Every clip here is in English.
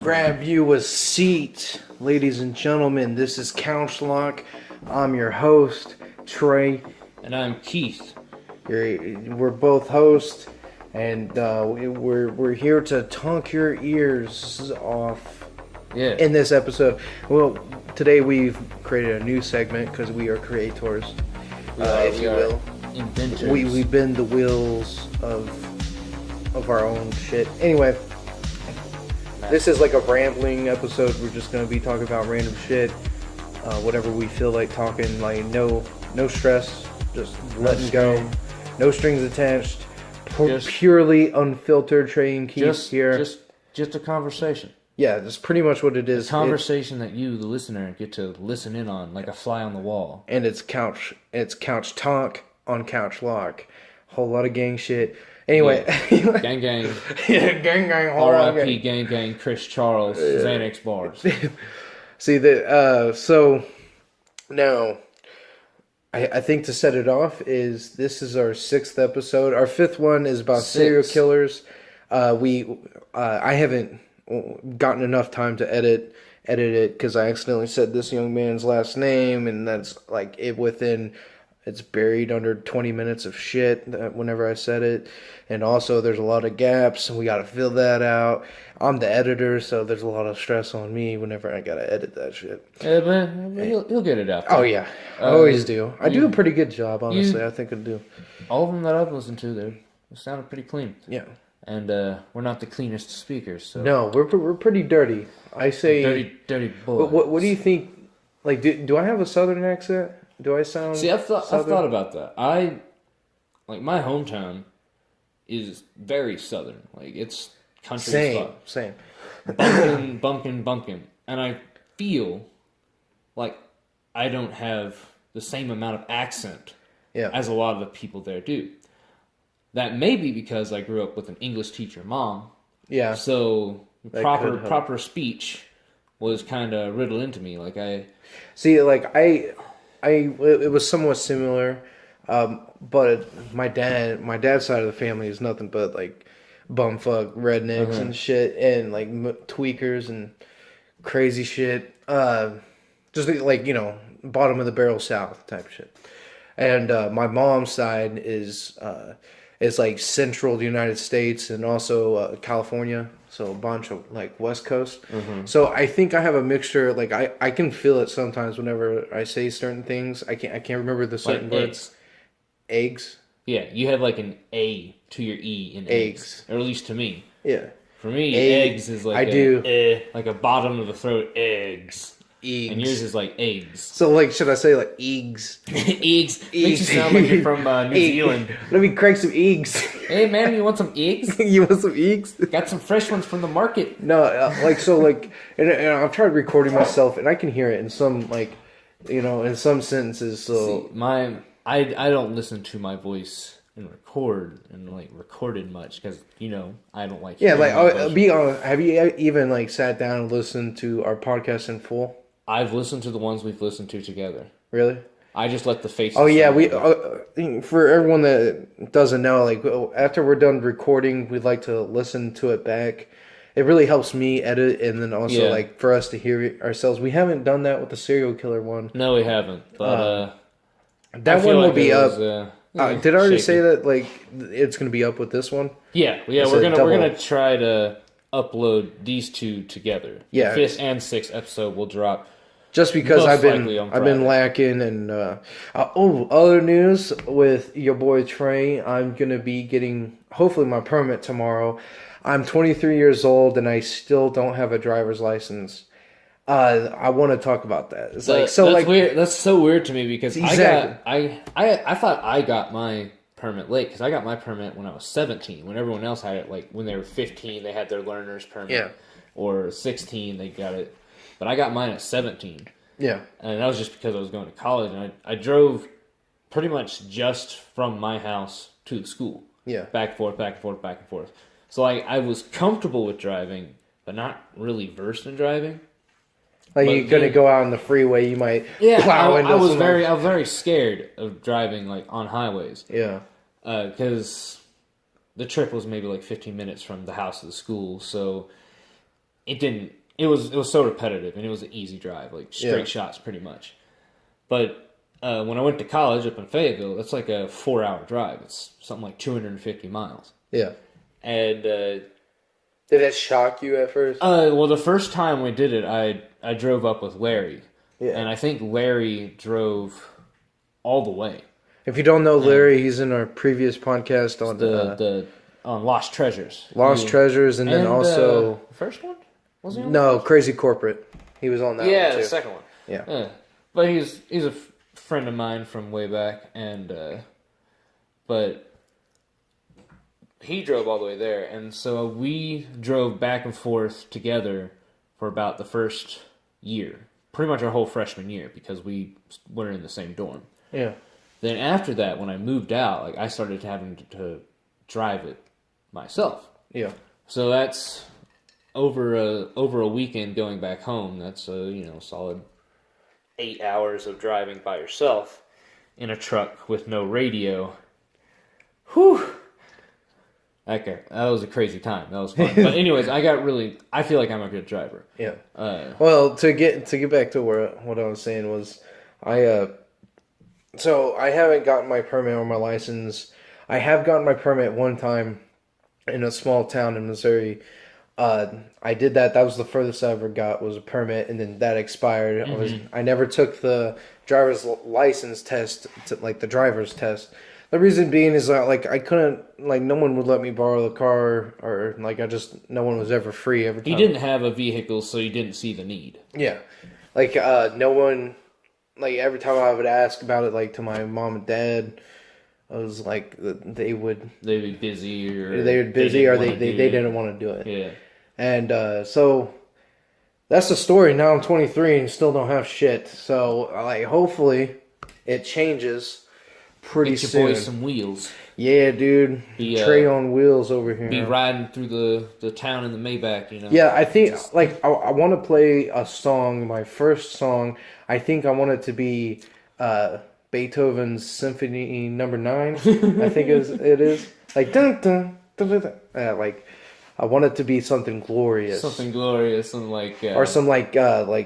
Grab you a seat, ladies and gentlemen. This is Couch Lock. I'm your host, Trey. And I'm Keith. We're both hosts, and we're here to tonk your ears off. Yeah. In this episode, well, today we've created a new segment because we are creators, if you will. Inventors. We bend the wheels of our own shit. Anyway. This is like a rambling episode. We're just gonna be talking about random shit, whatever we feel like talking. Like no stress, just letting go, no strings attached, purely unfiltered. Trey and Keith here. Just a conversation. Yeah, that's pretty much what it is. A conversation that you, the listener, get to listen in on, like a fly on the wall. And it's couch talk on Couch Lock. Whole lot of gang shit. Anyway, yeah. Gang gang, yeah, gang. R.I.P. gang, Chris Charles, Xanax bars. See so now, I think to set it off this is our 6th episode. Our 5th one is about serial killers. I haven't gotten enough time to edit it because I accidentally said this young man's last name, and that's like it within. It's buried under 20 minutes of shit whenever I said it. And also, there's a lot of gaps, and we got to fill that out. I'm the editor, so there's a lot of stress on me whenever I got to edit that shit. Yeah, but he'll get it out there. Oh, yeah. I always do. I do a pretty good job, honestly. I think I do. All of them that I've listened to, they sounded pretty clean. Yeah. And we're not the cleanest speakers. So. No, we're pretty dirty. I say... Dirty boy. What do you think? Like, do I have a southern accent? Do I sound? See, I've thought about that. My hometown is very southern. Like, it's country as fuck. Same. Bumpkin. And I feel like I don't have the same amount of accent as a lot of the people there do. That may be because I grew up with an English teacher mom. Yeah. So proper speech was kind of riddled into me. Like it was somewhat similar, but my dad's side of the family is nothing but like bumfuck rednecks and shit, and like tweakers and crazy shit. Just like bottom of the barrel South type shit. And my mom's side is like central United States and also California. So a bunch of like West Coast. Mm-hmm. So I think I have a mixture. Like I can feel it sometimes whenever I say certain things. I can't remember the certain words. Eggs. Yeah, you have like an A to your E in eggs. Or at least to me. Yeah. For me, eggs is like like a bottom of the throat eggs. Eggs. And yours is like eggs. So like, should I say like eggs? Eggs. Makes you sound like you're from New Zealand. Let me crack some eggs. Hey man, you want some eggs? You want some eggs? Got some fresh ones from the market. No, and I've tried recording myself, and I can hear it in some in some sentences. So see, I don't listen to my voice and recorded much because I don't like. Yeah, like be honest. Have you even like sat down and listened to our podcast in full? I've listened to the ones we've listened to together. Really? I just let the faces. Oh yeah, for everyone that doesn't know, like after we're done recording, we'd like to listen to it back. It really helps me edit, and then also like for us to hear it ourselves. We haven't done that with the serial killer one. No, we haven't. But that one will be up. Did I already say that like it's going to be up with this one? Yeah. We're gonna try to upload these two together. Yeah, the 5th and 6th episode will drop. Just because I've been lacking, and other news with your boy Trey, I'm gonna be getting hopefully my permit tomorrow. I'm 23 years old and I still don't have a driver's license. I want to talk about that. It's that's weird. That's so weird to me because exactly. I thought I got my permit late because I got my permit when I was 17. When everyone else had it, like when they were 15, they had their learner's permit, or 16 they got it. But I got mine at 17. Yeah. And that was just because I was going to college. And I drove pretty much just from my house to the school. Yeah. Back and forth. So I was comfortable with driving, but not really versed in driving. Like you're going to go out on the freeway, you might plow into I was very scared of driving like on highways. Yeah. Because the trip was maybe like 15 minutes from the house to the school. So it didn't. It was so repetitive, and it was an easy drive, like straight shots, pretty much. But when I went to college up in Fayetteville, that's like a 4-hour drive. It's something like 250 miles. Yeah. And did that shock you at first? Well, the first time we did it, I drove up with Larry. Yeah. And I think Larry drove all the way. If you don't know Larry, he's in our previous podcast on the on Lost Treasures. Lost Treasures, and then also the first one. Was he on no Crazy Corporate? He was on that. Yeah, one too. the second one. Yeah. But he's a friend of mine from way back, and but he drove all the way there, and so we drove back and forth together for about the first year, pretty much our whole freshman year, because we were in the same dorm. Yeah. Then after that, when I moved out, like I started having to drive it myself. Yeah. So that's over a weekend going back home. That's a solid 8 hours of driving by yourself in a truck with no radio. Whew. Okay, that was a crazy time. That was fun. But anyways, I feel like I'm a good driver. Yeah. Well, to get back to what I was saying was, so I haven't gotten my permit or my license. I have gotten my permit one time in a small town in Missouri. I did that. That was the furthest I ever got, was a permit, and then that expired. Mm-hmm. I never took the driver's license test, like the driver's test. The reason being is that, like, I couldn't, like, no one would let me borrow the car, or, like, no one was ever free every time. You didn't have a vehicle, so you didn't see the need. Yeah. Like, no one, like, every time I would ask about it, like, to my mom and dad, I was like, they'd be busy, or they didn't want to do it. Yeah. And so that's the story. Now I'm 23 and still don't have shit. So, like, hopefully it changes pretty soon. Get your boy some wheels. Yeah, dude. Trey on wheels over here. Be riding through the town in the Maybach, Yeah, I think, I want to play a song, my first song. I think I want it to be Beethoven's Symphony Number 9. I think it is. Like, dun, dun, dun, dun, dun. Like, I want it to be something glorious. Something glorious, and like... or some, like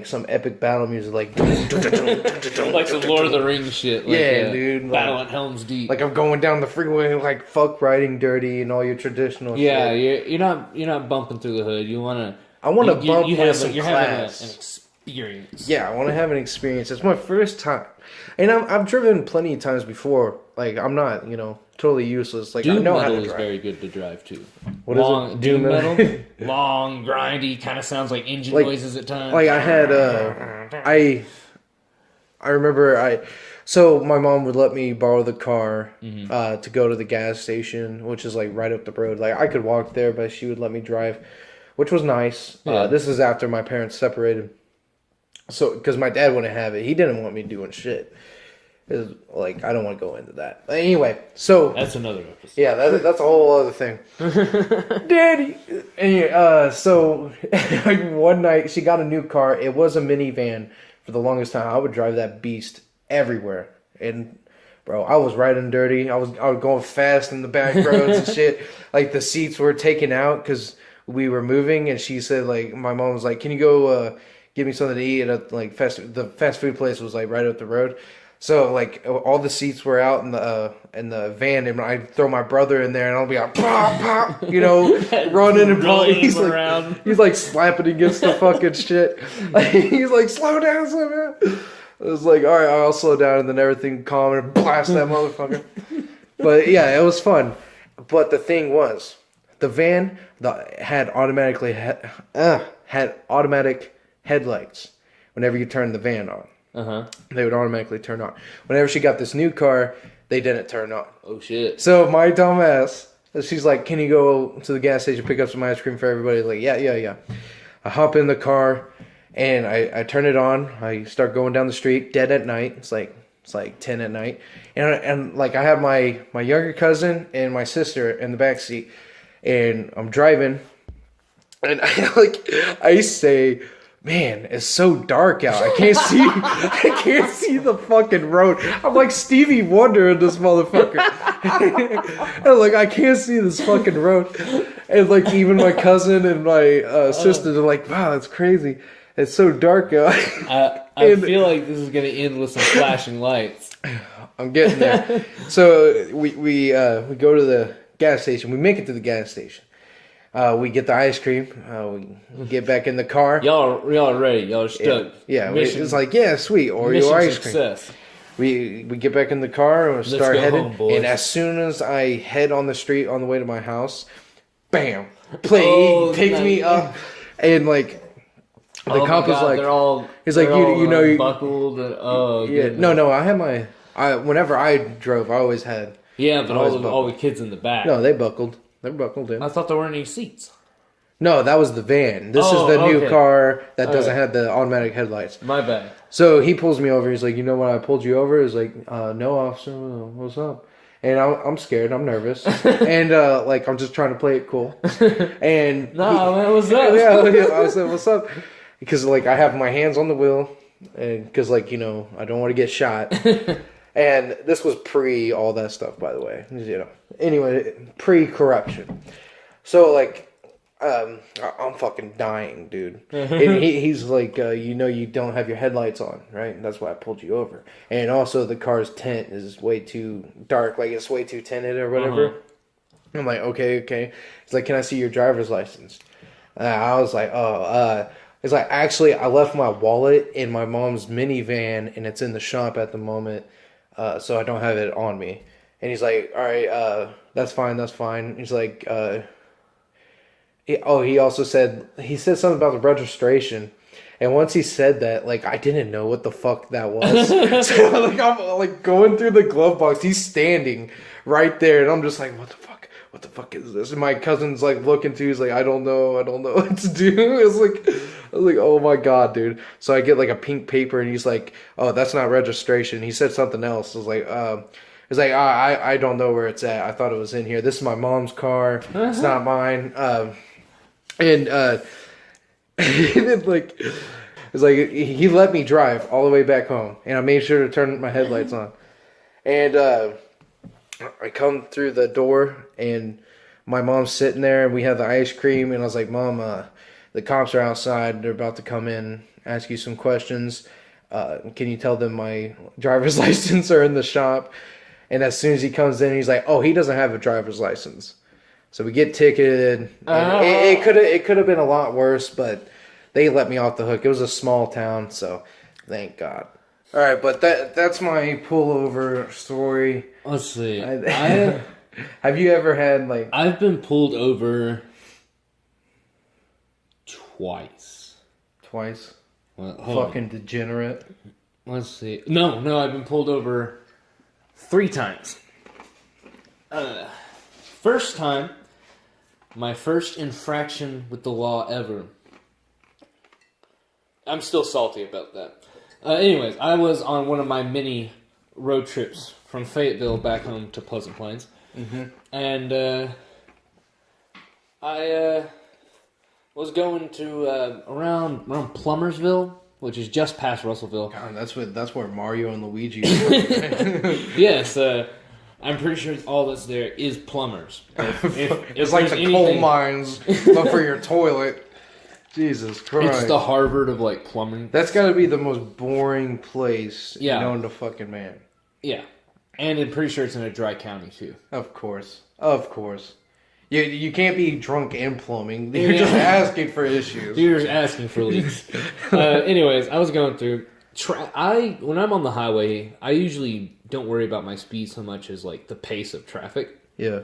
some epic battle music, like... like some Lord of the Rings shit. Like, yeah, dude. Battle at Helm's Deep. Like, I'm going down the freeway, like, fuck riding dirty and all your traditional shit. Yeah, you're not bumping through the hood. You want to... I want to bump with some you're class. Having an experience. Yeah, I want to have an experience. It's my first time. And I've driven plenty of times before. Like, I'm not, totally useless. Like, Doom I know metal how to drive. Is very good to drive too. What is it? Doom metal? Long, grindy, kind of sounds like engine noises at times. Like, I had, I remember so my mom would let me borrow the car to go to the gas station, which is, like, right up the road. Like, I could walk there, but she would let me drive, which was nice. Yeah. This is after my parents separated. So, because my dad wouldn't have it. He didn't want me doing shit. It was, like, I don't want to go into that. But anyway, so... That's another episode. Yeah, that's a whole other thing. Daddy! Anyway, so, one night, she got a new car. It was a minivan for the longest time. I would drive that beast everywhere. And, bro, I was riding dirty. I was going fast in the back roads and shit. Like, the seats were taken out because we were moving. And she said, like, my mom was like, can you go... give me something to eat at the fast food place was like right up the road. So like all the seats were out in the van, and I'd throw my brother in there, and I'll be like pop pop, running and pulling. He's like slapping against the fucking shit. He's like slow down. I was like, all right, I'll slow down, and then everything calm and blast that motherfucker. But yeah, it was fun. But the thing was, the van had automatic headlights. Whenever you turn the van on, they would automatically turn on. Whenever she got this new car, they didn't turn on. Oh shit! So my dumbass, she's like, "Can you go to the gas station, pick up some ice cream for everybody?" Like, yeah. I hop in the car, and I turn it on. I start going down the street, dead at night. It's like 10 at night, and like I have my younger cousin and my sister in the back seat, and I'm driving, and I say, man, it's so dark out. I can't see the fucking road. I'm like Stevie Wonder in this motherfucker. And like, I can't see this fucking road. And like, even my cousin and my sister, they're like, wow, that's crazy. It's so dark out. I feel like this is going to end with some flashing lights. I'm getting there. So we go to the gas station. We make it to the gas station. We get the ice cream. We get back in the car. Y'all are ready. Y'all are stoked. Yeah. It's like, yeah, sweet Oreo ice success. cream. We get back in the car and we start heading. Home, and as soon as I head on the street on the way to my house, bam, takes me up, and like the cop is like, he's like, you know, you buckled. Yeah, no, I had my. Whenever I drove, I always had. Yeah, but all the kids in the back. No, they buckled. They're buckled in. I thought there weren't any seats. No, that was the van. This is the new car that doesn't have the automatic headlights. My bad. So he pulls me over. He's like, you know when I pulled you over? He's like, no, officer, what's up? And I'm scared. I'm nervous. And like, I'm just trying to play it cool. And man, what's up? Yeah, I said, what's up? Because like, I have my hands on the wheel, and because like, you know, I don't want to get shot. And this was pre all that stuff, by the way. You know. Anyway, pre-corruption. So like, I'm fucking dying, dude. And he's like, you know, you don't have your headlights on, right? And that's why I pulled you over. And also, the car's tent is way too dark, like it's way too tinted or whatever. I'm like, okay. He's like, can I see your driver's license? I was like, it's like, actually, I left my wallet in my mom's minivan, and it's in the shop at the moment, so I don't have it on me. And he's like, all right, that's fine. He's like, he also said something about the registration. And once he said that, like, I didn't know what the fuck that was. So, like, I'm, like, going through the glove box. He's standing right there. And I'm just like, what the fuck? What the fuck is this? And my cousin's, like, looking too. He's like, I don't know what to do. I was like, oh, my God, dude. So I get, like, a pink paper. And he's like, oh, that's not registration. He said something else. I was like, he's like, I don't know where it's at. I thought it was in here. This is my mom's car. It's not mine. And like, it's like he let me drive all the way back home, and I made sure to turn my headlights on. And I come through the door, and my mom's sitting there, and we have the ice cream. And I was like, Mom, the cops are outside. They're about to come in, ask you some questions. Can you tell them my driver's license are in the shop? And as soon as he comes in, he's like, oh, he doesn't have a driver's license. So we get ticketed. It could have been a lot worse, but they let me off the hook. It was a small town, so thank God. All right, but that's my pullover story. Let's see. Have you ever had like? I've been pulled over twice. Twice? Well, fucking degenerate. Let's see. No, I've been pulled over 3 times. First time, my first infraction with the law ever. I'm still salty about that. Anyways, I was on one of my mini road trips from Fayetteville back home to Pleasant Plains. Mm-hmm. And I was going to around Plummersville, which is just past Russellville. God, that's where Mario and Luigi are. Yes, I'm pretty sure all that's there is plumbers. It's like the coal mines, but for your toilet. Jesus Christ. It's the Harvard of, like, plumbing. That's got to be the most boring place known to fucking man. Yeah. And I'm pretty sure it's in a dry county, too. Of course. You can't be drunk and plumbing. You're just asking for issues. You're just asking for leaks. Anyways, I was going through... when I'm on the highway, I usually don't worry about my speed so much as, like, the pace of traffic. Yeah.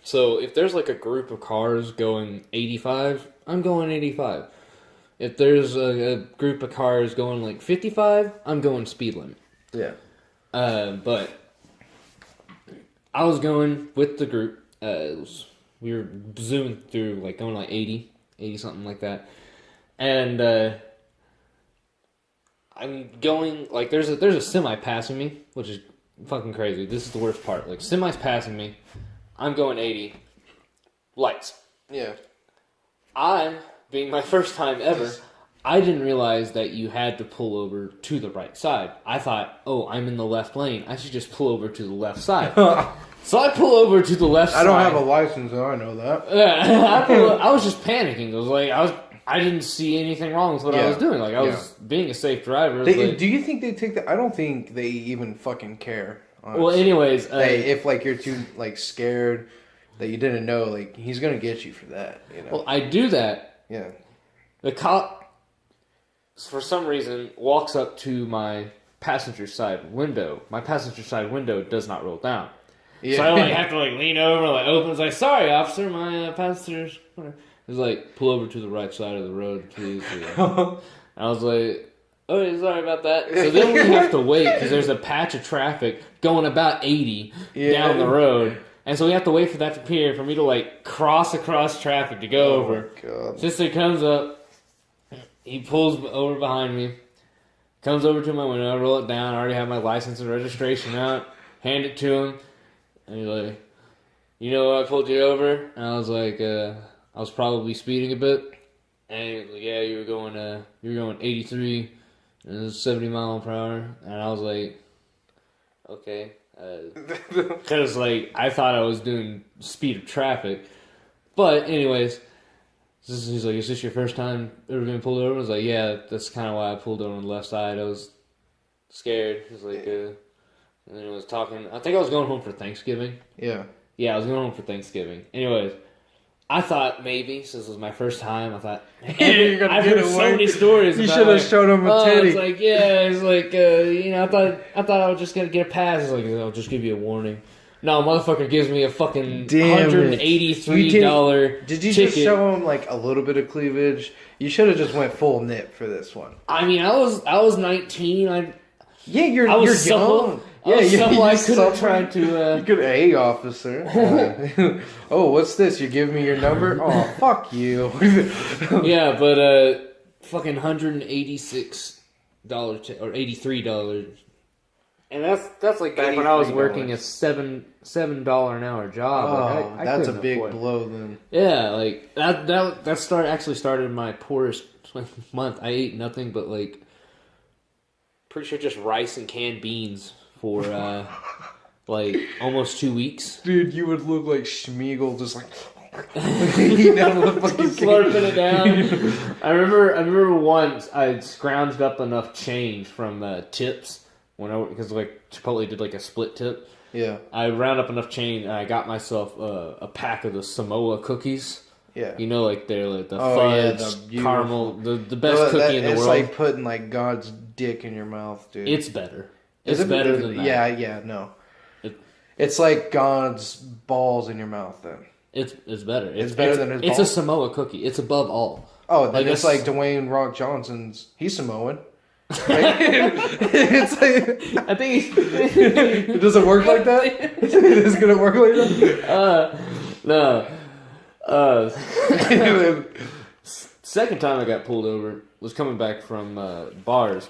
So if there's, like, a group of cars going 85, I'm going 85. If there's a group of cars going, like, 55, I'm going speed limit. Yeah. But I was going with the group. We were zooming through, like, going, like, 80 something like that. And, I'm going, like, there's a semi passing me, which is fucking crazy. This is the worst part. Like, semi's passing me. I'm going 80. Lights. Yeah. I'm, being my first time ever, I didn't realize that you had to pull over to the right side. I thought, oh, I'm in the left lane. I should just pull over to the left side. So I pull over to the left side. I don't have a license, and I know that. I was just panicking. I didn't see anything wrong with what I was doing. Like, I was being a safe driver. Do you think they take that? I don't think they even fucking care. Honestly. Well, anyways. If, like, you're too, like, scared that you didn't know, like, he's going to get you for that, you know? Well, I do that. Yeah. The cop, for some reason, walks up to my passenger side window. My passenger side window does not roll down. Yeah. So I have to lean over, open. It's sorry, officer, my passenger's. It's pull over to the right side of the road, please. I was like, oh, sorry about that. So then we have to wait because there's a patch of traffic going about 80 down the road. And so we have to wait for that to appear for me to cross across traffic to go over. God. Sister comes up. He pulls over behind me. Comes over to my window. I roll it down. I already have my license and registration out. Hand it to him. And he's like, you know what I pulled you over? And I was like, I was probably speeding a bit. And he was like, yeah, you were going 83 and it was 70 miles per hour. And I was like, okay. Because I thought I was doing speed of traffic. But anyways, he's like, is this your first time ever being pulled over? I was like, yeah, that's kind of why I pulled over on the left side. I was scared. He was like, and then I was talking. I think I was going home for Thanksgiving. Yeah. Yeah, I was going home for Thanksgiving. Anyways, I thought maybe, since it was my first time, I thought, I've heard so many stories you about should have shown him a titty. I thought I was just going to get a pass. It's I'll just give you a warning. No, motherfucker gives me a fucking $183 Did you ticket. Just show him a little bit of cleavage? You should have just went full nip for this one. I mean, I was 19. You're young. Yeah, I could have tried to. You could, hey, officer. Oh, what's this? You give me your number? Oh, fuck you. Yeah, but fucking $186 or $83. And that's back when I was working a $7 an hour job. Oh, that's a big blow then. Yeah, that started my poorest month. I ate nothing but pretty sure just rice and canned beans for almost 2 weeks. Dude, you would look like Schmeagol, just eating out of the fucking slurping it down. I remember once I scrounged up enough change from tips because Chipotle did a split tip. Yeah. I round up enough change and I got myself a pack of the Samoa cookies. Yeah. You know, they're the fudge, caramel, the best cookie in the world. It's like putting God's dick in your mouth, dude. It's better. It's better than that. Yeah, no. It's like God's balls in your mouth, then. It's better. It's better than his balls? It's a Samoa cookie. It's above all. Oh, then it's like Dwayne Rock Johnson's. He's Samoan. Right? It's I think it doesn't work like that? It is going to work like that? No. Second time I got pulled over was coming back from bars.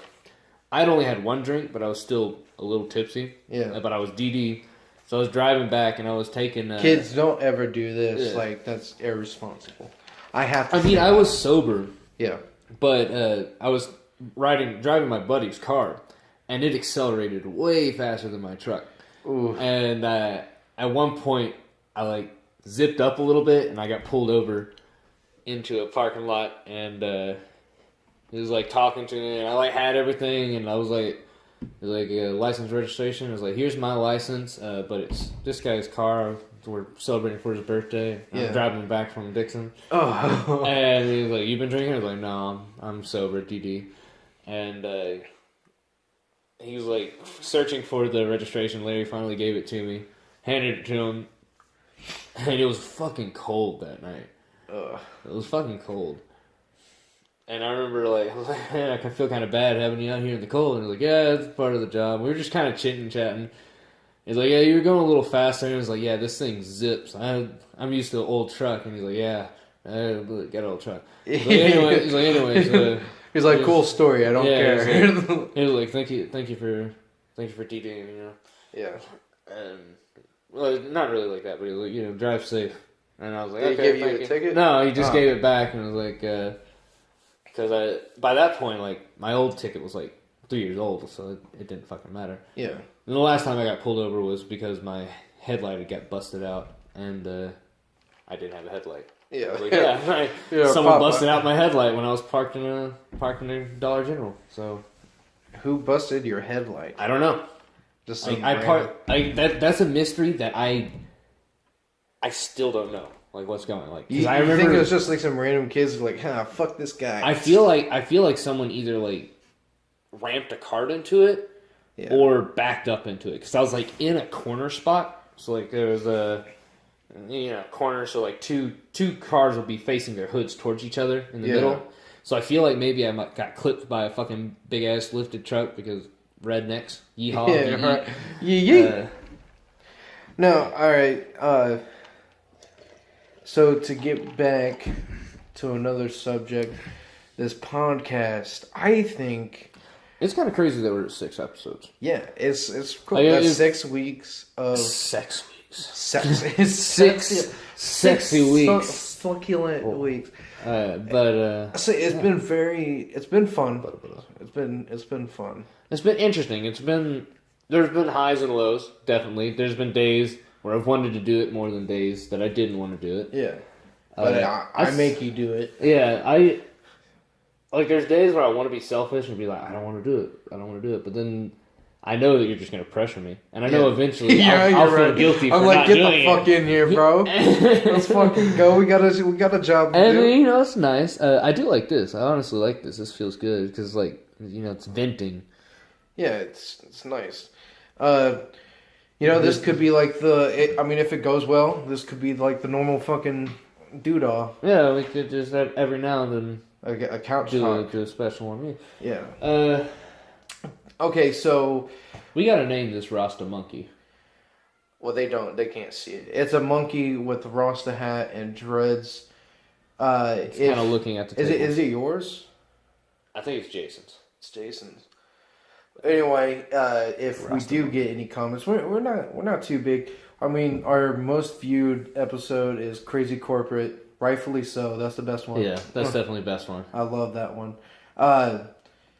I'd only had one drink, but I was still a little tipsy. Yeah. But I was DD. So I was driving back and I was taking... Kids, don't ever do this. Yeah. That's irresponsible. I was sober. Yeah. But I was driving my buddy's car, and it accelerated way faster than my truck. Ooh. And at one point, I zipped up a little bit, and I got pulled over into a parking lot, and he was talking to me, and I had everything, and I was license registration. I was here's my license, but it's this guy's car. We're celebrating for his birthday. Yeah. I'm driving back from Dixon. Oh. And he was you been drinking? I was no, I'm sober, DD. And he was searching for the registration. Larry finally gave it to me, handed it to him, and it was fucking cold that night. Ugh. It was fucking cold. And I remember, man, I feel kind of bad having you out here in the cold. And he was yeah, it's part of the job. We were just kind of chitting-chatting. He's yeah, you were going a little faster. And he was yeah, this thing zips. I'm used to an old truck. And he's yeah, I got an old truck. He's anyways. He's cool story. I don't care. He was thank you for DJing, you know. Yeah. And well, not really like that, but he was drive safe. And I was Did he give you a ticket? No, he just gave it back, and I was Because by that point, like, my old ticket was like 3 years old, so it didn't fucking matter. Yeah. And the last time I got pulled over was because my headlight had got busted out, and I didn't have a headlight. Yeah. Like, someone busted out my headlight when I was parked in a Dollar General. So, who busted your headlight? I don't know. Just that's a mystery that I still don't know. Like, what's going on? Like, you think it was just like some random kids like, fuck this guy. I feel like someone either like ramped a cart into it or backed up into it, because I was like in a corner spot. So like there was a corner, so like two cars will be facing their hoods towards each other in the middle. So I feel like maybe I got clipped by a fucking big ass lifted truck because rednecks, yeehaw, right. Yee. No, all right. So to get back to another subject, this podcast, I think it's kind of crazy that we're at 6 episodes. Yeah, it's cool. That's 6 weeks of sex weeks. Six sexy weeks. Succulent weeks. But so it's been fun. It's been fun. It's been interesting. There's been highs and lows, definitely. There's been days where I've wanted to do it more than days that I didn't want to do it. Yeah. But I make you do it. Yeah, like, there's days where I want to be selfish and be like, I don't want to do it. But then I know that you're just going to pressure me. And I know eventually I'll feel guilty for not doing it. I'm like, get the fuck in here, bro. Let's fucking go. We got a job to do. And, it's nice. I do like this. I honestly like this. This feels good because, like, it's venting. Yeah, it's nice. This could be like if it goes well, this could be like the normal fucking doodah. Yeah, we could just every now and then a couch do talk. a special one. Yeah. Okay, so we gotta name this Rasta monkey. Well, they can't see it. It's a monkey with a Rasta hat and dreads. It's kind of looking at the table. Is it yours? I think it's Jason's. It's Jason's. Anyway, if we do get any comments, we're not too big. I mean, our most viewed episode is Crazy Corporate, rightfully so. That's the best one. Yeah, that's definitely the best one. I love that one.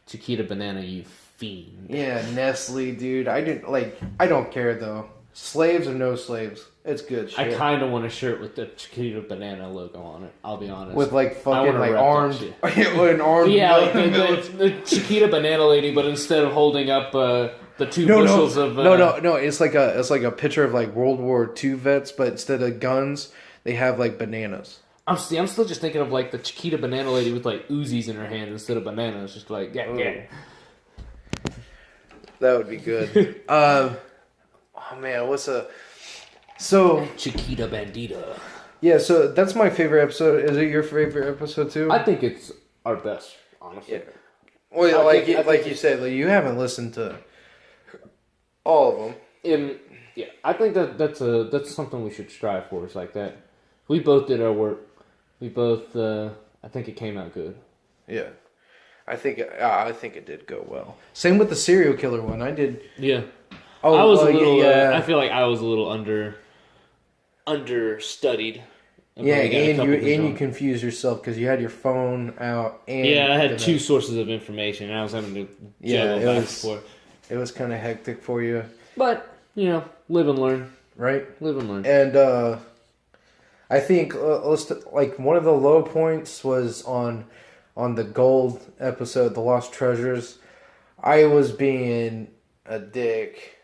Chiquita Banana, you fiend. Yeah, Nestle, dude. I don't care though. Slaves or no slaves, it's good shit. I kind of want a shirt with the Chiquita Banana logo on it. I'll be honest. With like fucking like armed, an armed. Yeah, like the Chiquita Banana lady, but instead of holding up the two bushels of no, it's like a picture of like World War II vets, but instead of guns, they have like bananas. I'm still just thinking of like the Chiquita Banana lady with like Uzis in her hand instead of bananas, just like yeah. That would be good. Oh man, Chiquita Bandita. Yeah, so that's my favorite episode. Is it your favorite episode too? I think it's our best, honestly. Yeah. Well, like you said, like, you haven't listened to all of them. I think that's something we should strive for. It's like that. We both did our work. We both. I think it came out good. Yeah, I think it did go well. Same with the serial killer one. I did. Yeah. Oh, I was a little. Yeah. I feel like I was a little understudied. Yeah, and you confused yourself because you had your phone out. And I had two sources of information, and I was having to juggle back and forth. It was kind of hectic for you, but live and learn. Right, live and learn. And I think like one of the low points was on the gold episode, the Lost Treasures. I was being a dick.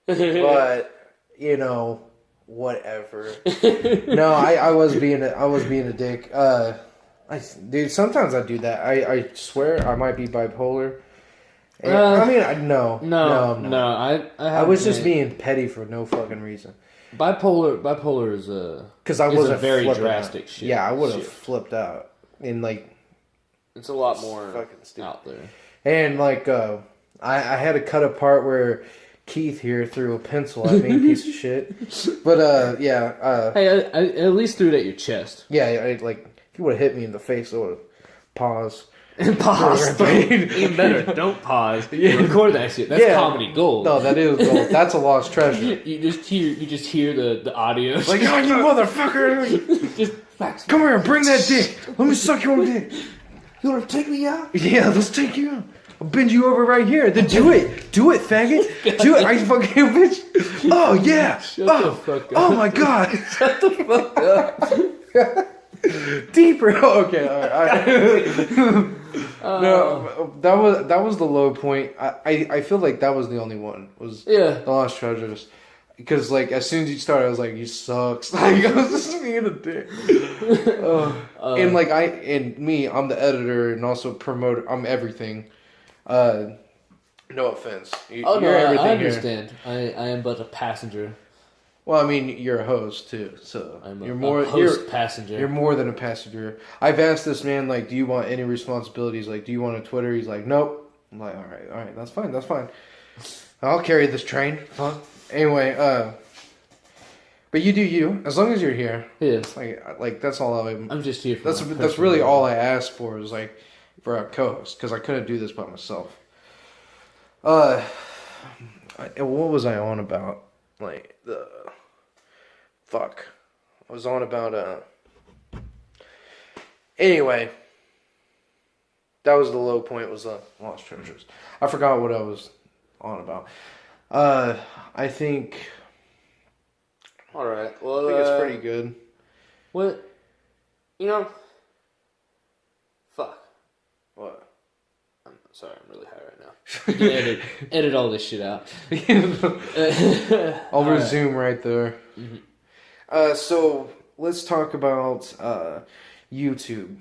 But whatever. No, I was being a dick. Dude, sometimes I do that. I swear I might be bipolar. No. I was just being petty for no fucking reason. Bipolar is because I wasn't very drastic shit. Yeah, I would have flipped out and like it's a lot more fucking out there. And like I had to cut a part where Keith here threw a pencil at me, piece of shit. But hey, I at least threw it at your chest. Yeah, if you would have hit me in the face, I would have paused. Pause. Even better, don't pause. Record that shit. That's comedy gold. No, that is gold. That's a lost treasure. You just hear the audio. Like, oh, you motherfucker! Just come here, bring that dick. Let me suck your dick. You want to take me out? Yeah, let's take you out. I'll bend you over right here. Then do it. Do it, faggot. Do it. I fucking bitch. Oh, yeah. Shut the fuck up. Oh, my God. Shut the fuck up. Deeper. Okay, all right. No, that was the low point. I feel like that was the only one. Was The Lost Treasures. Because, like, as soon as you started, I was like, "You sucks." Like, I was just being a dick. And like I'm the editor and also promoter. I'm everything. No offense. You're everything I understand. Here. I am but a passenger. Well, I mean, you're a host too, so you're more passenger. You're more than a passenger. I've asked this man, like, do you want any responsibilities? Like, do you want a Twitter? He's like, nope. I'm like, all right, that's fine. I'll carry this train. Fuck. Anyway, but you do you. As long as you're here. Yes. Like that's all I'm just here for. That's really all I asked for is like for a co-host because I couldn't do this by myself. What was I on about? Like I was on about anyway, that was the low point, was Lost Treasures. I forgot what I was on about. I think alright, well, I think it's pretty good. What? Fuck. What? I'm sorry, I'm really high right now. You can edit all this shit out. I'll resume right there. Mm-hmm. So let's talk about YouTube.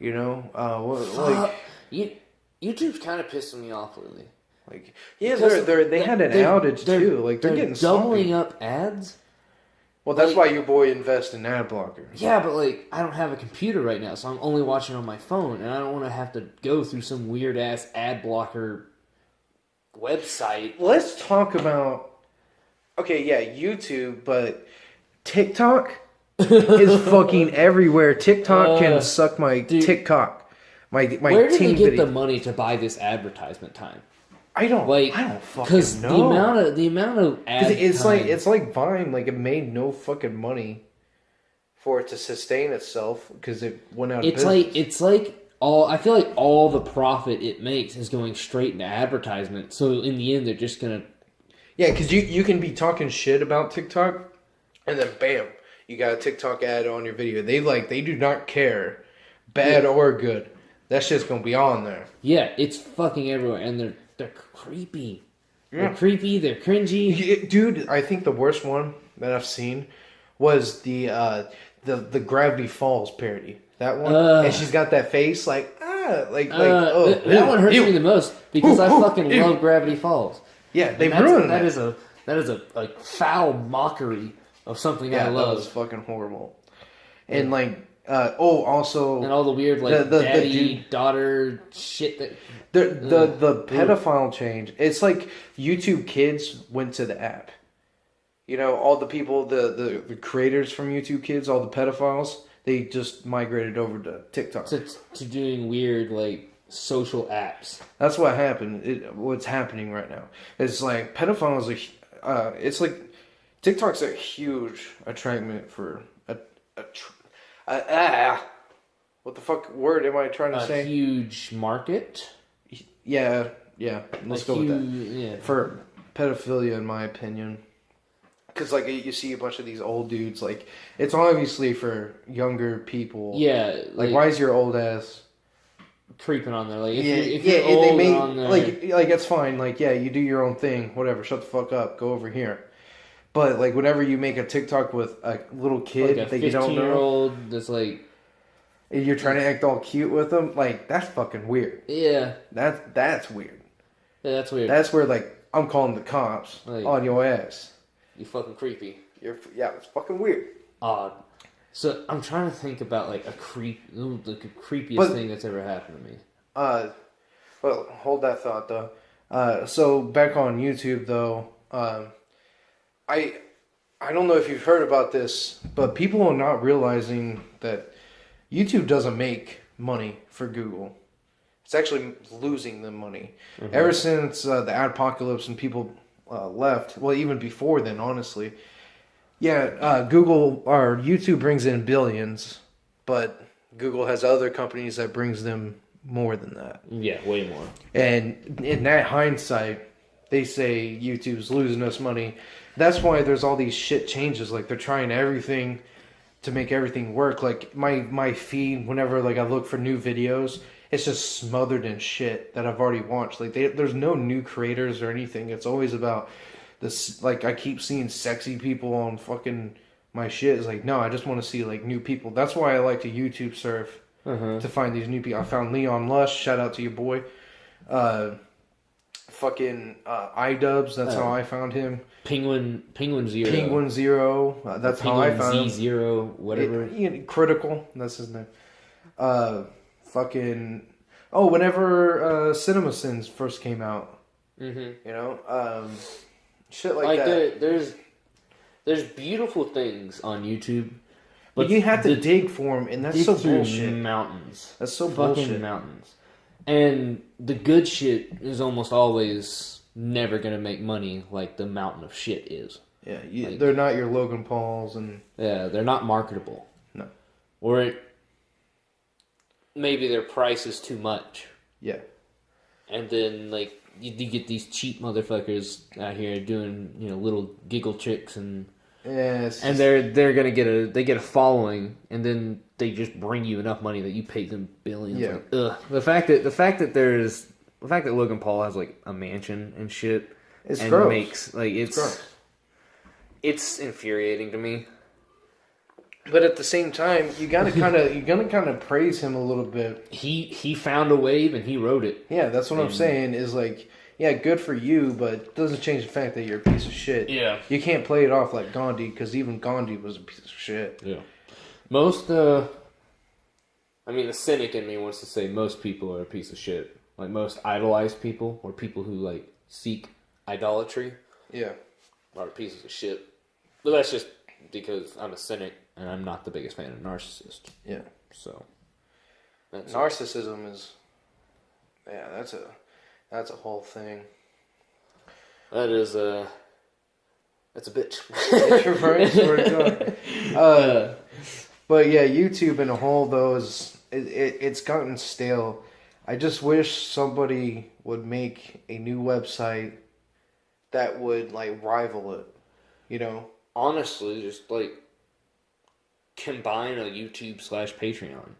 YouTube's kind of pissing me off lately. Like, yeah, they had an outage too. Like they're getting doubling sloppy. up ads. Well, that's why your boy invests in ad blocker. Yeah, but like I don't have a computer right now, so I'm only watching on my phone, and I don't want to have to go through some weird ass ad blocker website. Let's talk about YouTube, but TikTok is fucking everywhere. TikTok can suck my TikTok. My where did they get the money to buy this advertisement time? I don't fucking know. Because the amount of ad it's like Vine. Like it made no fucking money for it to sustain itself because it went out of business. I feel like all the profit it makes is going straight into advertisement. So in the end, they're just gonna. Yeah, because you can be talking shit about TikTok, and then bam, you got a TikTok ad on your video. They do not care, bad or good. That shit's gonna be on there. Yeah, it's fucking everywhere, and they're creepy. Yeah. They're creepy. They're cringy. Dude, I think the worst one that I've seen was the Gravity Falls parody. That one, and she's got that face that one hurts me the most because I fucking love Gravity Falls. Yeah, they ruined that. That is a foul mockery of something I love. That was fucking horrible. And also and all the weird daddy daughter shit that the pedophile change. It's like YouTube Kids went to the app. All the people, the creators from YouTube Kids, all the pedophiles, they just migrated over to TikTok. To doing weird social apps. That's what happened. What's happening right now? It's like pedophiles it's like TikTok's a huge attractment for what the fuck word am I trying to say? A huge market? Yeah. Let's go with that. Yeah. For pedophilia, in my opinion. Because, you see a bunch of these old dudes, it's obviously for younger people. Yeah. Why is your old ass creeping on there? If you're old on there. It's fine. You do your own thing. Whatever. Shut the fuck up. Go over here. But, whenever you make a TikTok with a little kid that you don't know. 15-year-old that's you're trying to act all cute with them, that's fucking weird. Yeah. That's weird. Yeah, that's weird. That's where, I'm calling the cops on your ass. You fucking creepy. It's fucking weird. Odd. So, I'm trying to think about, the creepiest thing that's ever happened to me. Well, hold that thought, though. So, back on YouTube, though, I don't know if you've heard about this, but people are not realizing that YouTube doesn't make money for Google. It's actually losing them money. Mm-hmm. Ever since the adpocalypse and people left, well, even before then, honestly. Yeah, Google or YouTube brings in billions, but Google has other companies that brings them more than that. Yeah, way more. And in that hindsight, they say YouTube's losing us money. That's why there's all these shit changes. Like they're trying everything to make everything work. Like my feed, whenever like I look for new videos, it's just smothered in shit that I've already watched. Like there's no new creators or anything. It's always about this. Like I keep seeing sexy people on fucking my shit. It's like no, I just want to see like new people. That's why I like to YouTube surf to find these new people. I found Leon Lush. Shout out to your boy. Fucking iDubbbz. That's how I found him. Penguin Zero. Penguin Zero. That's how I found him. Z0, whatever. Critical. That's his name. Fucking. Oh, whenever Cinema Sins first came out. Mm-hmm. You know, shit like that. There's beautiful things on YouTube, but you have to dig for them, and that's so bullshit. Mountains. That's so fucking bullshit. Mountains. And the good shit is almost always never gonna make money like the mountain of shit is. Yeah, they're not your Logan Pauls and... Yeah, they're not marketable. No. Or maybe their price is too much. Yeah. And then, like, you get these cheap motherfuckers out here doing, little giggle tricks and... Yes. And they're gonna get a following, and then they just bring you enough money that you pay them billions. Yeah. Like, ugh. The fact that Logan Paul has like a mansion and shit, it's gross. Makes like it's gross. It's infuriating to me. But at the same time, you gonna kind of praise him a little bit. He found a wave and he rode it. Yeah, that's what I'm saying. Is like. Yeah, good for you, but it doesn't change the fact that you're a piece of shit. Yeah. You can't play it off like Gandhi, because even Gandhi was a piece of shit. Yeah. The cynic in me wants to say most people are a piece of shit. Like, most idolized people, or people who, like, seek idolatry. Yeah. Are pieces of shit. But that's just because I'm a cynic, and I'm not the biggest fan of Narcissist. Yeah. So. Narcissism is... Yeah, that's a whole thing. That's a bitch. But yeah, YouTube in a whole, though, it's gotten stale. I just wish somebody would make a new website that would like rival it. You know? Honestly, just like combine a YouTube /Patreon,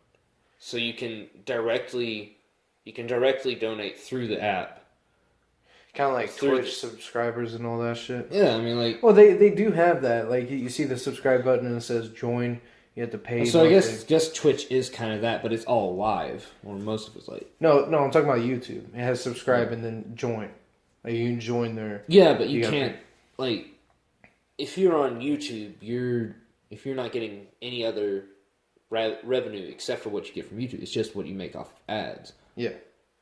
so you can directly donate through the app. Kind of like Twitch subscribers and all that shit. Yeah, I mean, like... Well, they do have that. Like, you see the subscribe button and it says join. You have to pay. So I guess Twitch is kind of that, but it's all live. Or most of it's like... No, I'm talking about YouTube. It has subscribe and then join. Like, you can join their... Yeah, but you can't... Like, if you're on YouTube, if you're not getting any other revenue except for what you get from YouTube, it's just what you make off of ads. Yeah.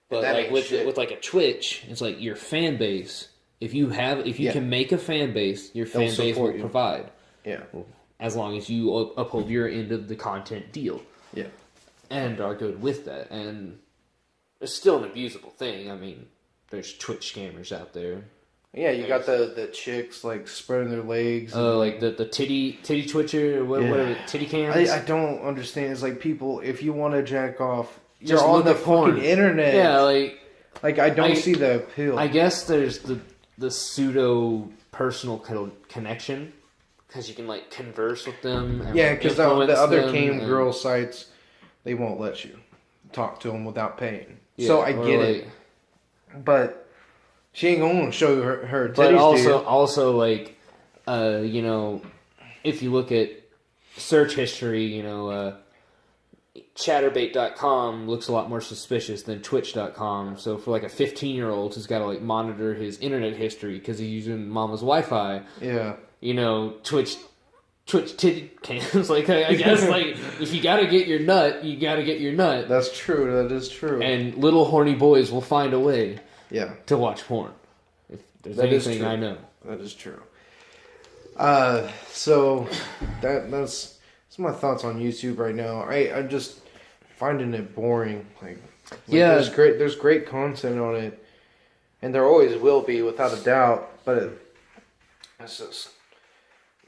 But like with like a Twitch, it's like your fan base. If you can make a fan base, your fan base will provide. Yeah. As long as you uphold your end of the content deal. Yeah. And are good with that. And it's still an abusable thing. I mean, there's Twitch scammers out there. Yeah, you got the chicks like spreading their legs. Like the titty twitcher, whatever, titty cams. I don't understand. It's like people, if you want to jack off, just you're on the fucking internet. Yeah, like I don't see the appeal. I guess there's the pseudo personal connection because you can like converse with them. And, because the other cam girl sites, they won't let you talk to them without paying. Yeah, so I get it, but she ain't gonna show her titties. But also like, if you look at search history, Chatterbait.com looks a lot more suspicious than Twitch.com. So for like a 15-year-old who's got to like monitor his internet history because he's using mama's Wi-Fi. Yeah. Twitch titty cams. Like I guess like if you gotta get your nut, you gotta get your nut. That's true. That is true. And little horny boys will find a way. Yeah. To watch porn. If there's anything I know. That is true. So that's my thoughts on YouTube right now. I'm just finding it boring. Like there's great content on it, and there always will be without a doubt. But it's just,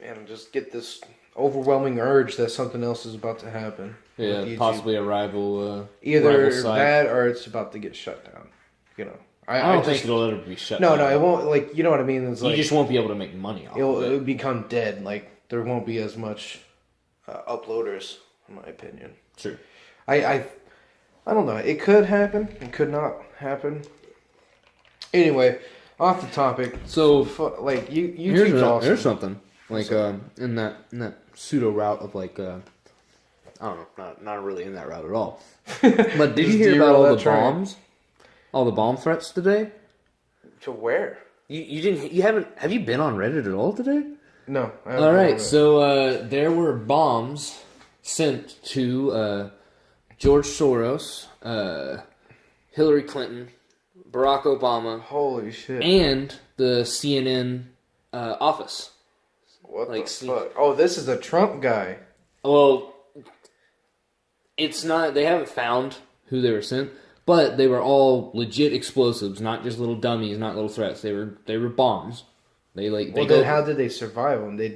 man, just get this overwhelming urge that something else is about to happen. Yeah, possibly a rival. Either rival site. that or it's about to get shut down. You know, I don't think it'll ever be shut down. No, it won't. Like, you know what I mean? It's you like, just won't be able to make money off of it. It'll become dead. Like, there won't be as much uploaders, in my opinion. True. I don't know. It could happen. It could not happen. Anyway, off the topic. So, like, YouTube's awesome. Here's something. Like, in that pseudo route of, like, I don't know, not really in that route at all. But did you hear about all the bombs? All the bomb threats today? To where? Have you been on Reddit at all today? No. All right, so there were bombs sent to George Soros, Hillary Clinton, Barack Obama. Holy shit. And the CNN office. What the fuck? Oh, this is a Trump guy. Well, it's not. They haven't found who they were sent, but they were all legit explosives, not just little dummies, not little threats. They were bombs. Then how did they survive them? They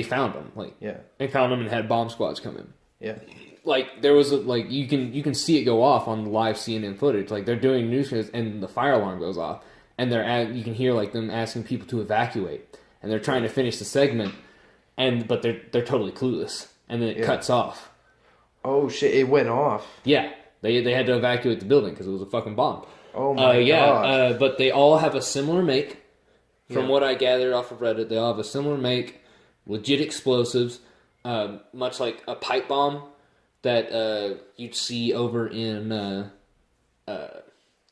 found them. They found them and had bomb squads come in. Yeah. Like, there was you can see it go off on the live CNN footage. Like, they're doing news and the fire alarm goes off, and you can hear like them asking people to evacuate, and they're trying to finish the segment, but they're totally clueless, and then it cuts off. Oh shit! It went off. Yeah, they had to evacuate the building because it was a fucking bomb. Oh my god! But they all have a similar make. From what I gathered off of Reddit, they all have a similar make, legit explosives, much like a pipe bomb that you'd see over in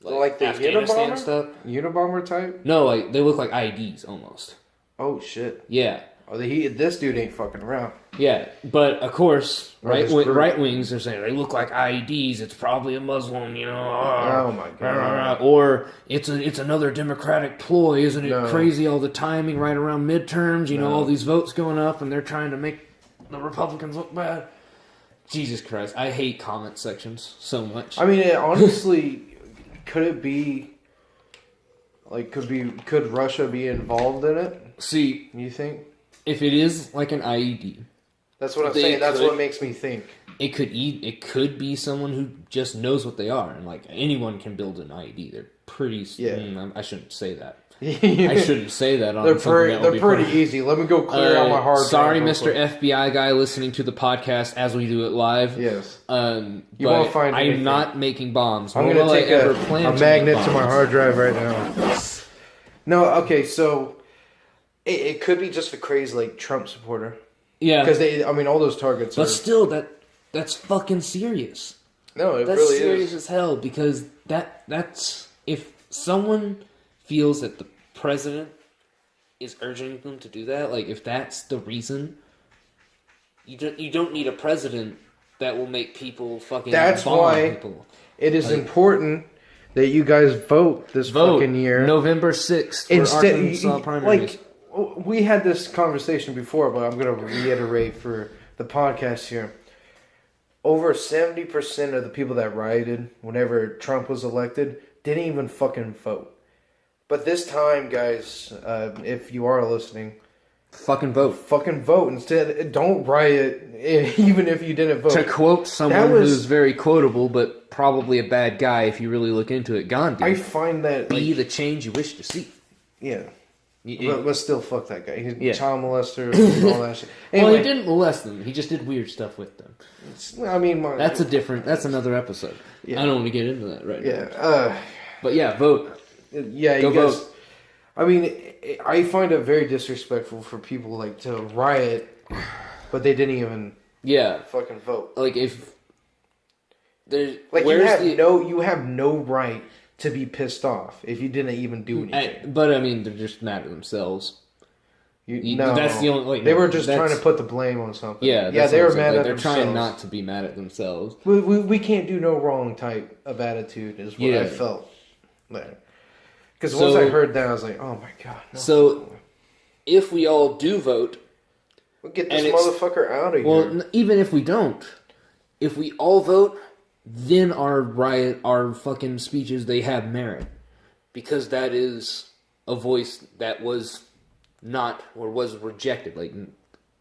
like the Afghanistan Unabomber stuff. Unabomber type? No, like they look like IEDs almost. Oh shit! Yeah. Oh, this dude ain't fucking around. Yeah, but of course, right wings are saying they look like IEDs. It's probably a Muslim, you know. Oh my god! Or it's another Democratic ploy, isn't it crazy? All the timing right around midterms, you know, all these votes going up, and they're trying to make the Republicans look bad. Jesus Christ, I hate comment sections so much. I mean, honestly, could it be? Like, could Russia be involved in it? See, you think? If it is like an IED, that's what I'm saying. That's what makes me think. It could be someone who just knows what they are, and like anyone can build an IED. They're pretty. Yeah. I shouldn't say that. I shouldn't say that. On they're pretty easy. Let me go clear out my hard drive. Sorry, Mr. FBI guy listening to the podcast as we do it live. Yes. You won't find anything. I'm not making bombs. I'm going to take a magnet to my hard drive right now. No, okay, so it could be just a crazy like Trump supporter. Yeah. Because all those targets. But still, that's fucking serious. No, that's really serious as hell, because that's if someone feels that the president is urging them to do that, like if that's the reason, you don't need a president that will make people fucking. That's why people. It is important that you guys vote fucking year, November 6th, for Arkansas primaries. Like, we had this conversation before, but I'm going to reiterate for the podcast here. Over 70% of the people that rioted whenever Trump was elected didn't even fucking vote. But this time, guys, if you are listening, fucking vote. Fucking vote. Instead, don't riot even if you didn't vote. To quote someone who's very quotable, but probably a bad guy if you really look into it, Gandhi. I find that... Be the change you wish to see. Yeah. But still, fuck that guy. He's a child molester and all that shit. Anyway, well, he didn't molest them. He just did weird stuff with them. That's another episode. Yeah. I don't want to get into that right now. But yeah, vote. Yeah, you guys... Vote. I mean, I find it very disrespectful for people like to riot, but they didn't even fucking vote. Like if there's like you have no right to be pissed off if you didn't even do anything. But I mean, they're just mad at themselves. No, that's the only. They were just trying to put the blame on something. Yeah, they were mad at they're themselves. They're trying not to be mad at themselves. We can't do no wrong type of attitude is what I felt there. Because once I heard that, I was like, oh my god. No. So, if we all do vote... We'll get this motherfucker out of here. Well, even if we don't, if we all vote, then our fucking speeches, they have merit. Because that is a voice that was not, or was rejected. Like,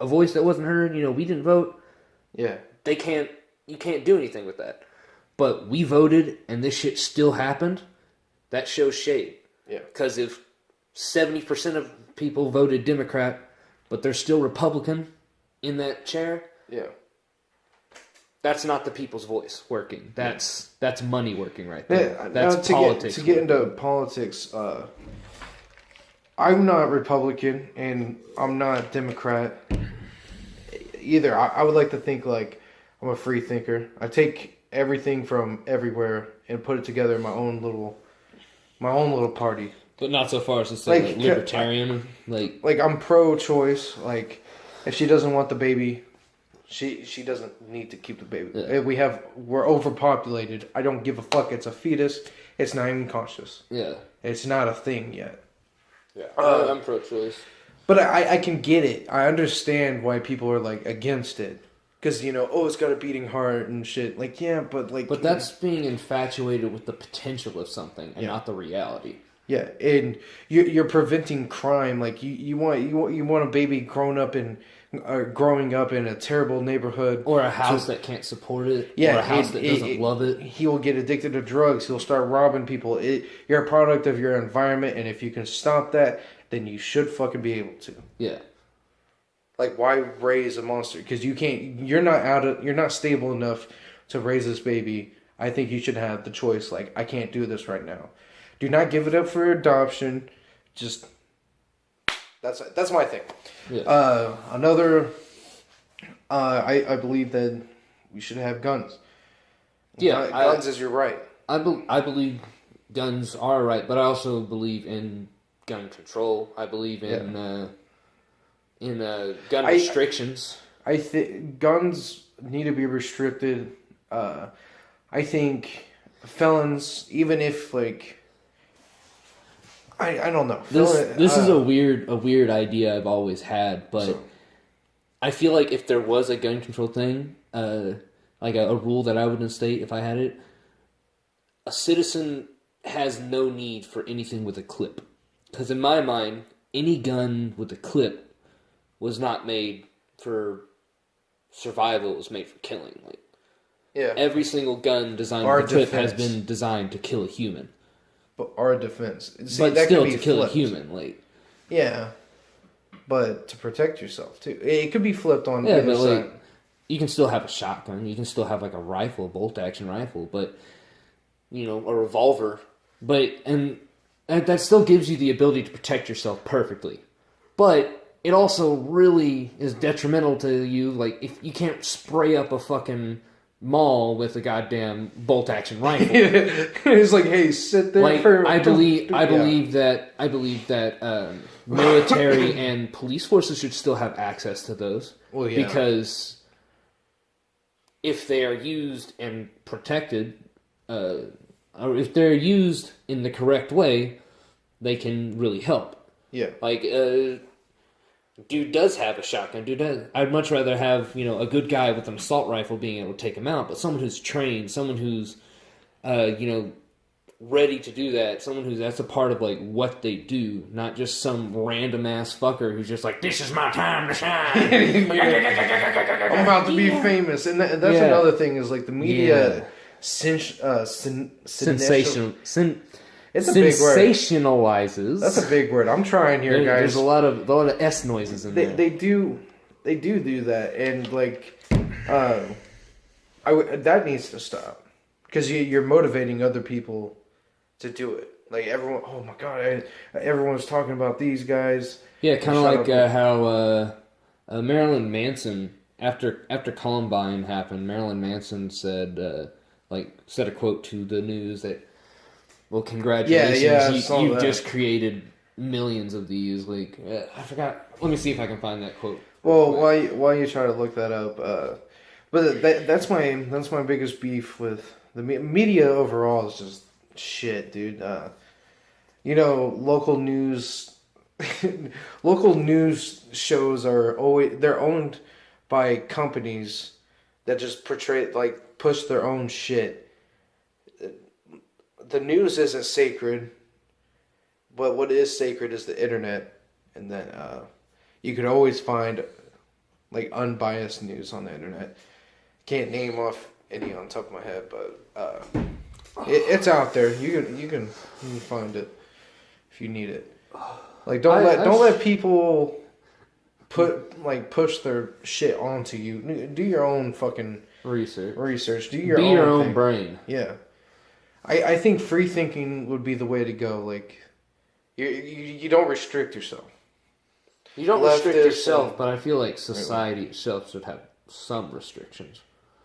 a voice that wasn't heard. We didn't vote. Yeah. You can't do anything with that. But we voted, and this shit still happened. That shows shade. Yeah. Because if 70% of people voted Democrat, but they're still Republican in that chair, yeah, that's not the people's voice working. That's money working right there. Yeah, that's politics. To get into politics, I'm not Republican and I'm not Democrat either. I would like to think like I'm a free thinker. I take everything from everywhere and put it together in my own little party. But not so far as to say like libertarian. Like I'm pro-choice. Like if she doesn't want the baby, she doesn't need to keep the baby. Yeah. We're overpopulated. I don't give a fuck. It's a fetus. It's not even conscious. Yeah. It's not a thing yet. Yeah. I'm pro-choice. But I can get it. I understand why people are like against it. Because, it's got a beating heart and shit. Like, yeah, but like... But that's being infatuated with the potential of something and not the reality. Yeah, and you're preventing crime. Like, you want a baby growing up in a terrible neighborhood. Or a house that can't support it. Yeah, or a house that doesn't love it. He will get addicted to drugs. He'll start robbing people. You're a product of your environment, and if you can stop that, then you should fucking be able to. Yeah. Like, why raise a monster? Because you're not stable enough to raise this baby. I think you should have the choice. Like, I can't do this right now. Do not give it up for adoption. Just, that's my thing. Yeah. I believe that we should have guns. Yeah. Guns is your right. I believe guns are right, but I also believe in gun control. I believe in... gun restrictions. I think guns need to be restricted. I think felons, even if like, I don't know. This is a weird idea I've always had, but I feel like if there was a gun control thing, like a rule that I would instate if I had it, a citizen has no need for anything with a clip, because in my mind, any gun with a clip was not made for survival. It was made for killing. Every single gun designed with a clip has been designed to kill a human. But our defense, but that still to kill a human. Yeah, but to protect yourself too. It could be flipped on either side. You can still have a shotgun. You can still have like a rifle, a bolt-action rifle, but a revolver. And that still gives you the ability to protect yourself perfectly. But it also really is detrimental to you. Like, if you can't spray up a fucking mall with a goddamn bolt-action rifle. It's like, hey, sit there. I believe that military and police forces should still have access to those. Well, yeah. Because if they are used and protected, or if they're used in the correct way, they can really help. Yeah. Like, dude does have a shotgun. I'd much rather have, a good guy with an assault rifle being able to take him out, but someone who's trained, someone who's, ready to do that, that's a part of, like, what they do, not just some random ass fucker who's just like, this is my time to shine. I'm about to be famous. And that's another thing is, like, the media It's a big word. Sensationalizes. That's a big word. I'm trying here, guys. There's a lot of S noises in there. They do that, and like, that needs to stop because you're motivating other people to do it. Like everyone, oh my god, everyone's talking about these guys. Yeah, kind of like how Marilyn Manson after Columbine happened. Marilyn Manson said a quote to the news that, well, congratulations, you just created millions of these. Like, I forgot. Let me see if I can find that quote. Well, while you try to look that up, but that's my biggest beef with the media overall is just shit, dude. Local news shows they're owned by companies that just push their own shit. The news isn't sacred, but what is sacred is the internet, and then you can always find like unbiased news on the internet. Can't name off any on top of my head, but it's out there. You can find it if you need it. Like don't let people push their shit onto you. Do your own fucking research. Do your own thing. Brain. Yeah. I think free thinking would be the way to go. Like, you don't restrict yourself. You don't restrict yourself, but I feel like society itself should have some restrictions.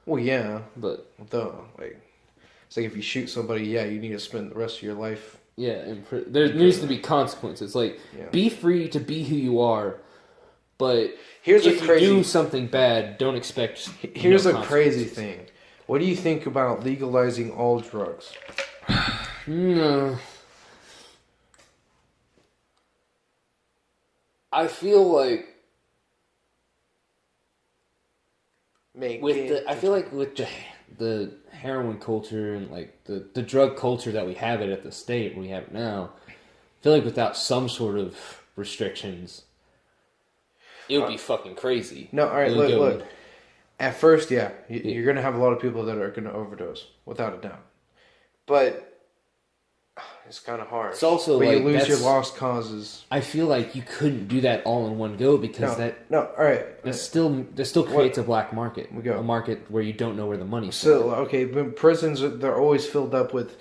Well, yeah, but it's like if you shoot somebody, you need to spend the rest of your life. Yeah, there needs to be consequences. Like, be free to be who you are, but if you do something bad, don't expect. Here's a crazy thing. What do you think about legalizing all drugs? No. I feel like with the heroin culture and like the drug culture that we have it at the state we have it now, I feel like without some sort of restrictions, it would be fucking crazy. No, all right, look. At first, you're going to have a lot of people that are going to overdose, without a doubt. But it's kind of hard. It's also you lose your lost causes. I feel like you couldn't do that all in one go because all right. That still creates a black market. A market where you don't know where the money's So, okay, but prisons, they're always filled up with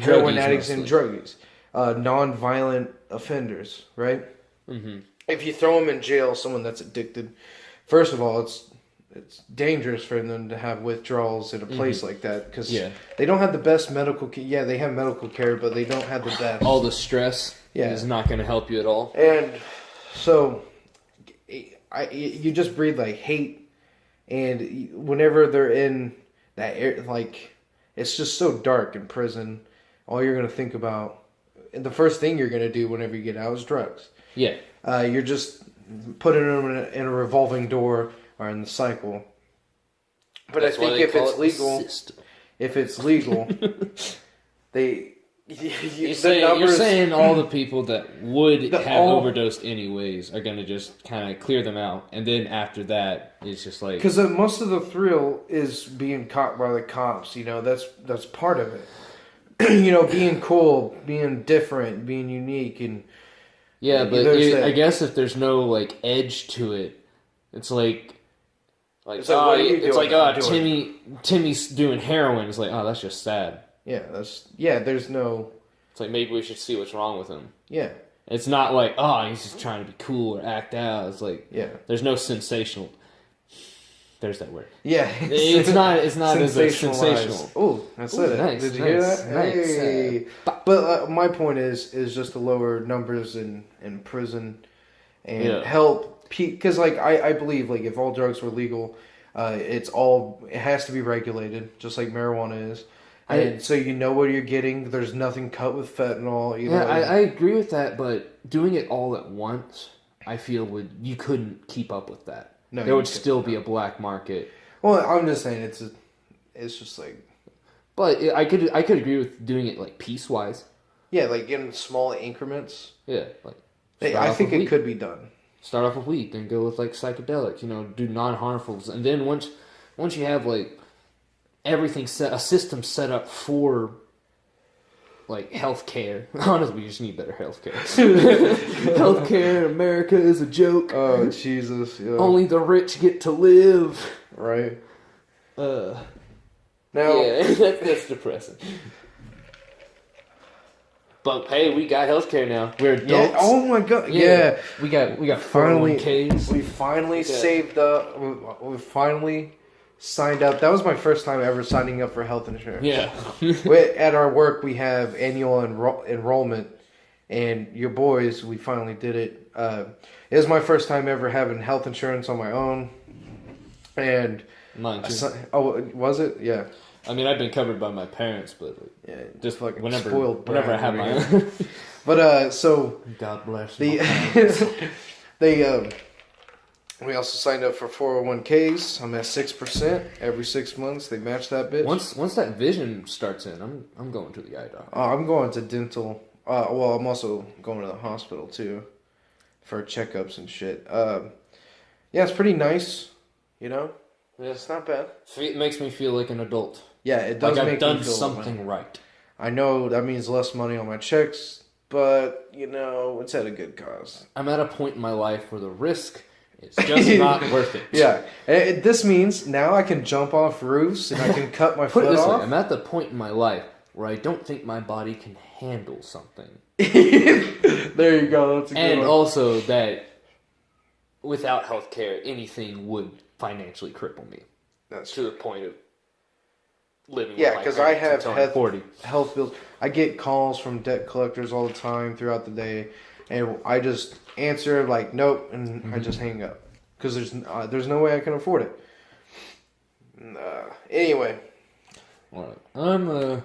heroin addicts and druggies. Non-violent offenders, right? Mm-hmm. If you throw them in jail, someone that's addicted, first of all, it's dangerous for them to have withdrawals in a place like that because they don't have the best medical care. Yeah, they have medical care, but they don't have the best. All the stress is not going to help you at all. And so you just breathe like hate, and whenever they're in that air, like it's just so dark in prison. All you're going to think about, and the first thing you're going to do whenever you get out is drugs. Yeah. You're just putting them in a revolving door or in the cycle. But I think if it's legal, you're saying all the people that would have overdosed anyways are going to just kind of clear them out, and then after that, it's just like because most of the thrill is being caught by the cops. That's part of it. Being cool, being different, being unique, and but I guess if there's no like edge to it, it's like Timmy's doing heroin. It's like, oh, that's just sad. There's no. It's like maybe we should see what's wrong with him. Yeah. It's not like, oh, he's just trying to be cool or act out. It's like, there's no sensational. There's that word. Yeah. It's not as sensational. Oh, I said it. Nice. Did you hear that? Nice. Hey. But my point is just to lower numbers in prison and help. Because I believe if all drugs were legal, it has to be regulated, just like marijuana is. And so you know what you're getting. There's nothing cut with fentanyl. I agree with that, but doing it all at once, I feel you couldn't keep up with that. No, there would still be a black market. Well, I'm just saying it's just like. But I could agree with doing it like piecewise. Yeah, like in small increments. Yeah, I think it could be done. Start off with weed, then go with psychedelics. Do non-harmfuls, and then once you have everything a system set up for healthcare. Honestly, we just need better healthcare. Healthcare in America is a joke. Oh Jesus! Yeah. Only the rich get to live. Right. Now, that's depressing. But hey, we got healthcare now. We're adults. Yeah. Oh my god. Yeah. We got 401ks. We finally saved up. We finally signed up. That was my first time ever signing up for health insurance. Yeah. At our work, we have annual enrollment, and your boys, we finally did it. It was my first time ever having health insurance on my own, and mine too. Was it? Yeah. I mean, I've been covered by my parents, but just like whenever I have my own. But so God bless we also signed up for 401ks. I'm at 6% every 6 months. They match that bitch. Once that vision starts in, I'm going to the eye doctor. I'm going to dental. I'm also going to the hospital too for checkups and shit. Yeah, it's pretty nice. You know, it's not bad. It makes me feel like an adult. Yeah, it does. Like make I've done me feel something right. I know that means less money on my checks, but it's at a good cause. I'm at a point in my life where the risk is just not worth it. Yeah, this means now I can jump off roofs and I can cut my foot foot off. off. I'm at the point in my life where I don't think my body can handle something. There you go. That's a good and one. Also that without healthcare, anything would financially cripple me. That's to the point of living. Yeah, because I have health bills. I get calls from debt collectors all the time throughout the day, and I just answer like nope, and I just hang up because there's no way I can afford it. Anyway, all right, I'm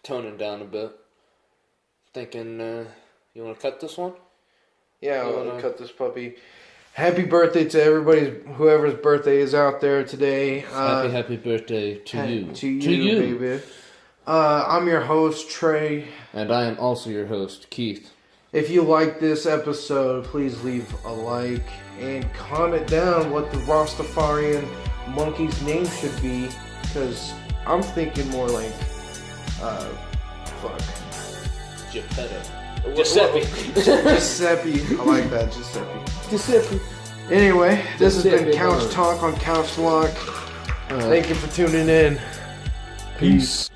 toning down a bit. Thinking, you want to cut this one? Yeah, I'll cut this puppy. Happy birthday to everybody, whoever's birthday is out there today. Happy birthday to you. To you, baby. I'm your host, Trey. And I am also your host, Keith. If you like this episode, please leave a like and comment down what the Rastafarian monkey's name should be, because I'm thinking more like, Geppetto. Giuseppe. Giuseppe. I like that, Giuseppe. Anyway, this has been Couch Talk on Couch Lock. Thank you for tuning in. Peace.